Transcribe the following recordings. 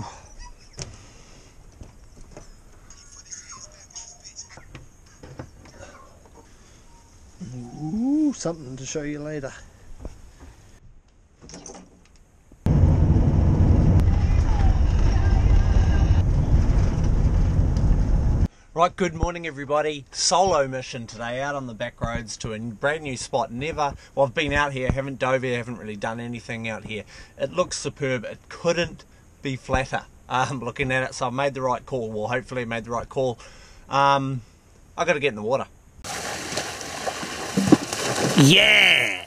hole. Ooh, something to show you later. Right, good morning everybody. Solo mission today, out on the back roads to a brand new spot. Well, I've been out here, haven't dove here, haven't really done anything out here. It looks superb. It couldn't be flatter looking at it, so I've made the right call. Well, hopefully I made the right call. I've got to get in the water. Yeah!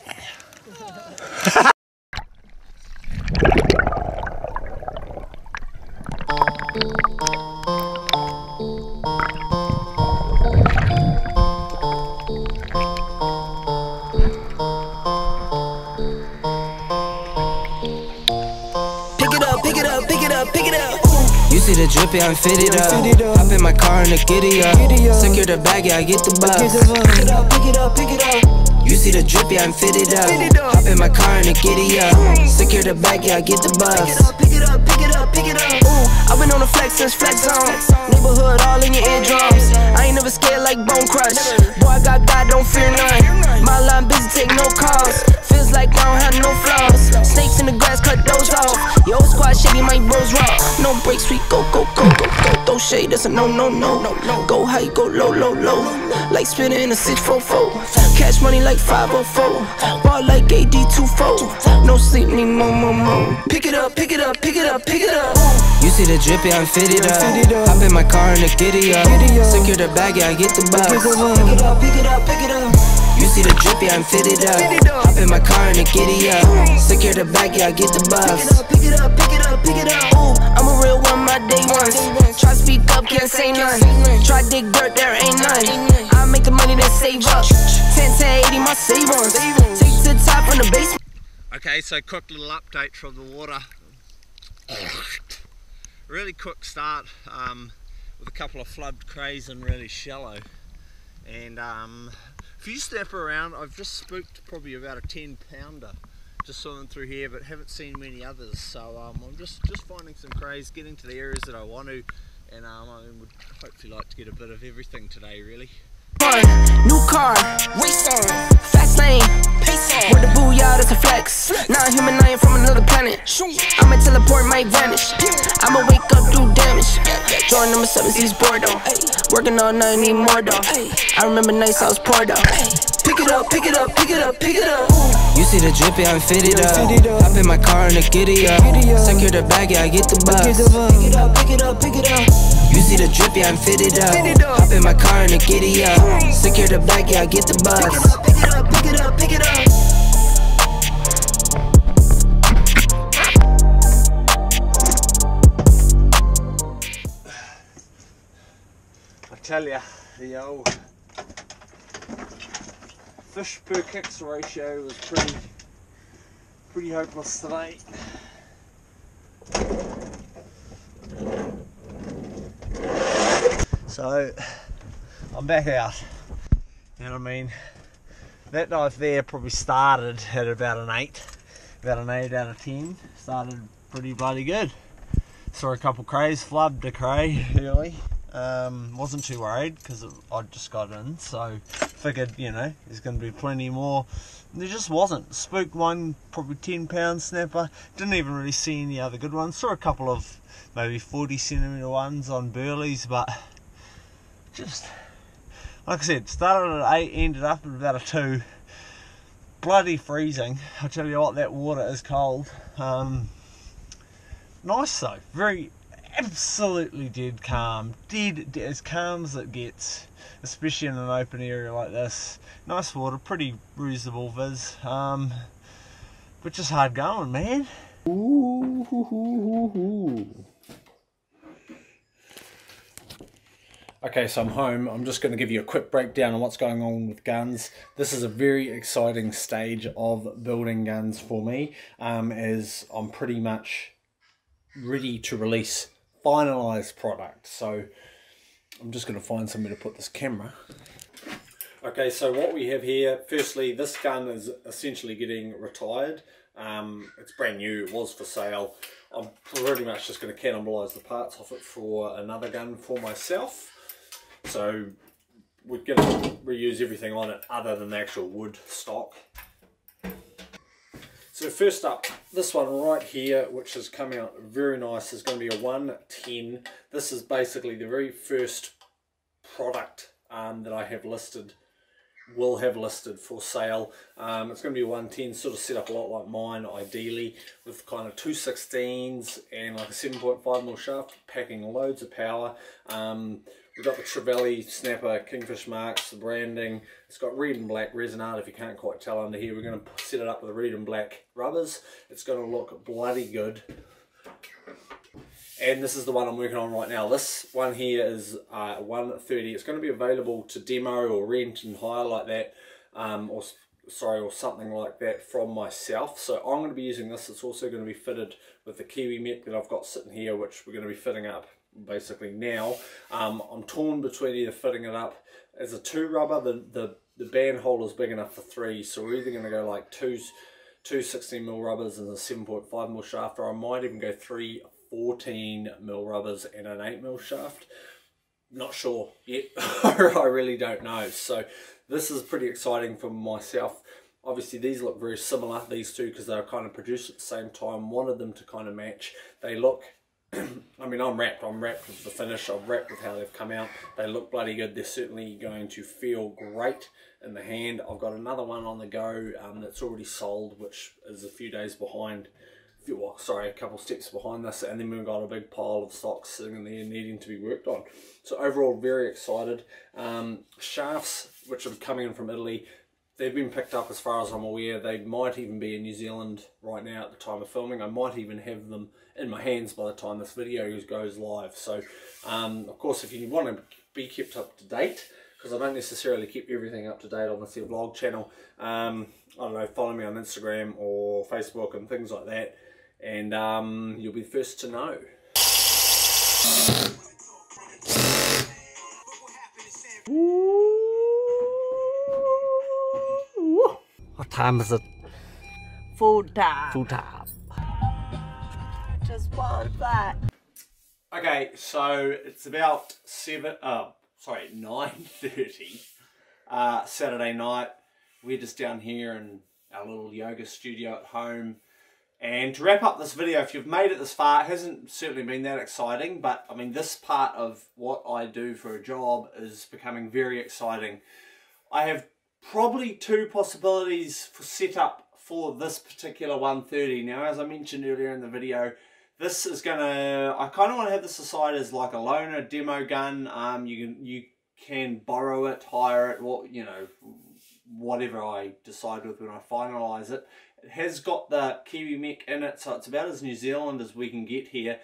Pick it up. You see the drip, yeah, I'm fitted up. Hop in my car and the giddy up. Secure the bag, yeah, I get the bus. Pick it up. You see the drip, yeah, I'm fitted up. Hop in my car and the giddy up. Secure the bag, yeah, I get the bus. Pick it up. I've been on the flex since flex zone. Neighborhood all in your eardrums. I ain't never scared like Bone Crush. Boy, I got God, don't fear none. My line busy, take no calls. Feels like I don't have no flaws. Snakes in the grass, cut those off. Yo, squad shady, my bros raw. No breaks, we go. Throw shade, that's a no. Go high, go low. Like spinning in a 644. Cash money like 504. Ball like AD24. No sleep, need more. Pick it up. You see the drip, yeah, I'm fitted up. Hop in my car and the giddy up. Secure the bag, yeah, I get the bus. Pick it up. You see the drip, yeah, I'm fitted up. Hop in my car and the giddy up. Secure the bag, yeah, I get the bus. Pick it up. Ooh, I'm a real one, my day ones. Try to speak up, can't say none. Try to dig dirt, there ain't none. I make the money that save up. 10, 80, my save ones. Take to the top from the basement. Okay, so quick little update from the water. Really quick start with a couple of flubbed crays and really shallow. And if you step around, I've just spooked probably about a 10-pounder just swimming through here, but haven't seen many others. So I'm just finding some crays, getting to the areas that I want to, and I would hopefully like to get a bit of everything today, really. New car, race on, fast lane, pace on. With the booyah, that's a flex. Not human, I am from another planet. I'ma teleport, might vanish. I'ma wake up, do damage. Join number 7, East Bordeaux. Working all night, need more though. I remember nights I was poor though. Pick it up. You see the drip, yeah, I'm fitted up. Hop in my car and the giddy up. Secure the bag, yeah, I get the bus. Pick it up. You see the drip, yeah, I'm fitted up. Hop in my car and the giddy up. Secure the bag, yeah, I get the bus. Pick it up. I tell ya, the old fish per kicks ratio was pretty hopeless today. So I'm back out, and I mean that dive there probably started at about an 8 out of 10. Started pretty bloody good. Saw a couple crays, flubbed a cray early. Wasn't too worried because I just got in, so figured, you know, there's going to be plenty more. There just wasn't. Spooked one, probably 10-pound snapper. Didn't even really see any other good ones. Saw a couple of maybe 40-centimetre ones on burleys, but just, like I said, started at 8, ended up at about a 2. Bloody freezing. I'll tell you what, that water is cold. Nice though, very, absolutely dead calm, as calm as it gets, especially in an open area like this. Nice water, pretty reasonable viz, but just hard going, man. Okay, so I'm home. I'm just going to give you a quick breakdown on what's going on with guns. This is a very exciting stage of building guns for me, as I'm pretty much ready to release finalized product. So I'm just going to find somewhere to put this camera. Okay, so what we have here, firstly, this gun is essentially getting retired. It's brand new, it was for sale. I'm pretty much just going to cannibalise the parts off it for another gun for myself. So we're going to reuse everything on it other than the actual wood stock. So first up, this one right here, which has come out very nice, is going to be a 110. This is basically the very first product that I have listed, will have listed for sale. It's going to be a 110, sort of set up a lot like mine ideally, with kind of 216s and like a 7.5mm shaft, packing loads of power. We've got the Trevally snapper, Kingfish marks, the branding. It's got red and black resin art, if you can't quite tell under here. We're going to set it up with red and black rubbers. It's going to look bloody good. And this is the one I'm working on right now. This one here is 130. It's going to be available to demo or rent and hire like that, or something like that from myself. So I'm going to be using this. It's also going to be fitted with the Kiwi mech that I've got sitting here, which we're going to be fitting up basically now. I'm torn between either fitting it up as a 2 rubber. The band hole is big enough for 3, so we're either going to go like two 16mm rubbers and a 7.5mm shaft, or I might even go 3 14mm rubbers and an 8mm shaft. Not sure yet. I really don't know. So this is pretty exciting for myself. Obviously these look very similar, these two, because they're kind of produced at the same time. Wanted them to kind of match. They look, I mean, I'm wrapped with the finish, I'm wrapped with how they've come out. They look bloody good. They're certainly going to feel great in the hand. I've got another one on the go that's already sold, which is a few days behind. Well, sorry, a couple steps behind this, and then we've got a big pile of stocks sitting in there needing to be worked on. So overall, very excited. Shafts, which are coming in from Italy, they've been picked up as far as I'm aware. They might even be in New Zealand right now at the time of filming. I might even have them in my hands by the time this video goes live. So, of course, if you want to be kept up to date, because I don't necessarily keep everything up to date on the vlog channel, I don't know, follow me on Instagram or Facebook and things like that, and you'll be the first to know. What time is it? Food time. Food time. Just want that. Okay, so it's about 9:30 Saturday night. We're just down here in our little yoga studio at home. And to wrap up this video, if you've made it this far, it hasn't certainly been that exciting, but I mean, this part of what I do for a job is becoming very exciting. I have probably 2 possibilities for setup for this particular 130. Now, as I mentioned earlier in the video, this is gonna, I kind of want to have this aside as like a loaner demo gun. You can borrow it, hire it, whatever I decide with when I finalise it. It has got the Kiwi mech in it, so it's about as New Zealand as we can get here.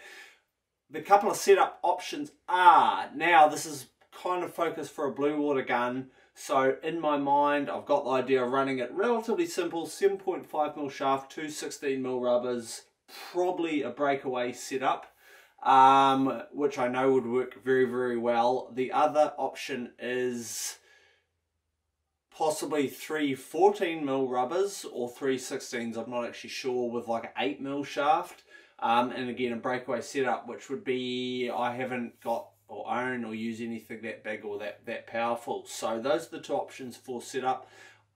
The couple of setup options are, now this is kind of focused for a blue water gun, so in my mind I've got the idea of running it relatively simple, 7.5mm shaft, 2 16mm rubbers, probably a breakaway setup, which I know would work very, very well. The other option is possibly 3 14mm rubbers or 3 16s, I'm not actually sure, with like an 8mm shaft, and again a breakaway setup, which would be, I haven't got or own or use anything that big or that powerful. So those are the 2 options for setup.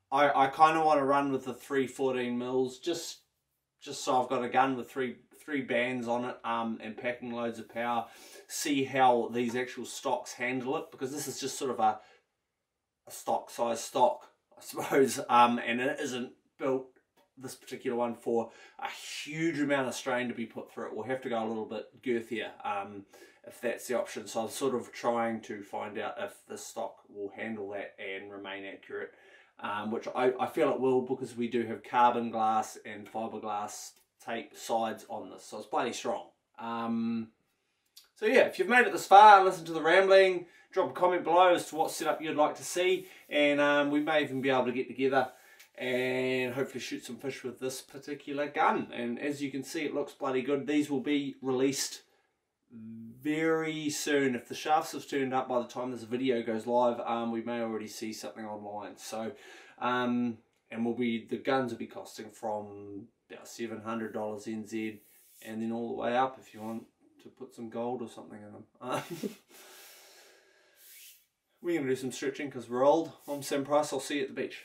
I kind of want to run with the 3 14mm just so I've got a gun with three bands on it, and packing loads of power. See how these actual stocks handle it, because this is just sort of a stock size stock, I suppose, and it isn't built, this particular one, for a huge amount of strain to be put through it. We'll have to go a little bit girthier, if that's the option. So I'm sort of trying to find out if the stock will handle that and remain accurate, which I feel it will, because we do have carbon glass and fiberglass tape sides on this, so it's bloody strong. So yeah, if you've made it this far, listen to the rambling, drop a comment below as to what setup you'd like to see, and we may even be able to get together and hopefully shoot some fish with this particular gun. And as you can see, it looks bloody good. These will be released very soon. If the shafts have turned up by the time this video goes live, we may already see something online. So and the guns will be costing from about $700 NZ, and then all the way up if you want to put some gold or something in them. We're going to do some stretching because we're old. I'm Sam Price, I'll see you at the beach.